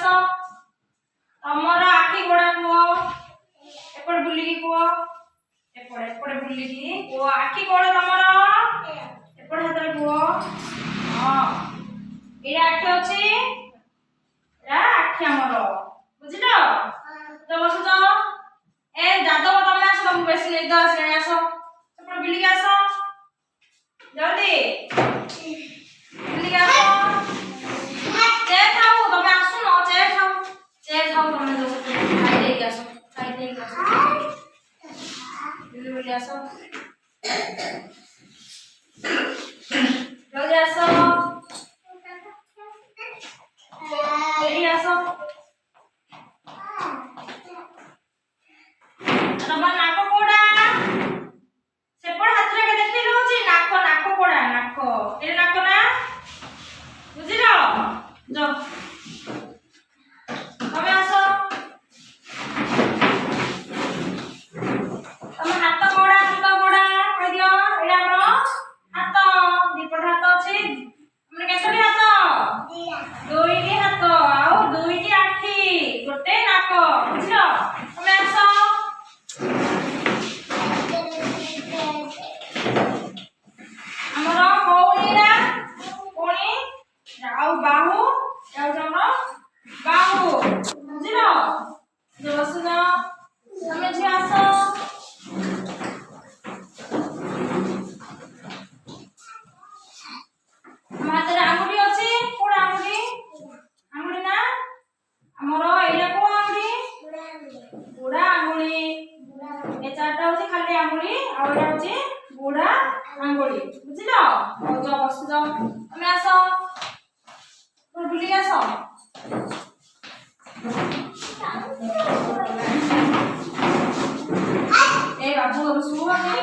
आस तमर आखि गोड़ा को एपड़ बुली की को एपड़ एपड़ बुली की को आखि गोड़ा तमर एपड़ हाथ रे को हां एरा आखि अछि एरा आखि हमर बुझिलो तो बस जाओ ए जादव तमे आस तुम बेसी ले दो से आस एपड़ बुली के आस जल्दी बुली के आस चेक खाओ तमे आसु न चेक खाओ तमे जो खाई दे के आसो बुली आसो जल्दी आसो जल्दी आसो तमर नाक कोडा सेपड़ हाथ रे के देखि रहउची नाक नाक कोडा नाक ए नाक ना बुझिलो जो तमे आसो तमे हाथ कोडा कहि दियो एला हमर हाथ दीपट हाथ अछि हमरे केतोटी हाथ दुईटी हाथ आउ दुईटी आखि गोटे नाक बुझिलो तमे आसो हमर कोणीरा कोणी आउ बाहु आउ जमरो बाहु बुझिलो जो बसुना तमे जे आसो माते आंगुठी अछि कोड आंगुठी ना हमरो एला को आंगुठी बुढ़ा आंगुठी ए चारटा होची खाली आंगुठी आ एला होची बुढ़ा आंगुठी बुझिलो और जो बस जाओ तमे आसो तो बुली आसो ए बाबू अब सुवा नहीं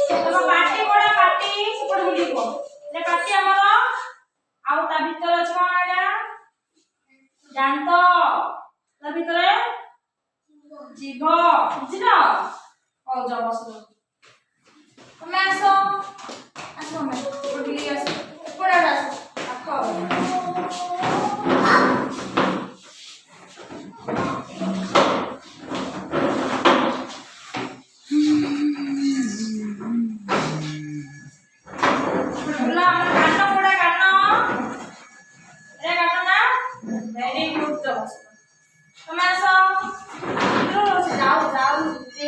तमे पाटी कोडा पाटी सुपर बुली को ले पाटी हमरो आउ ता भीतर अछि कोन एला जानत ता भीतर जीव बुझिलो और जो बस तमे आसो आसो मैं बुली आसो कोडा आसो आखो बुला हमर कानो कोडा कानो रे कानो ना वेरी गुड तो तमे आसो जाओ जाओ दे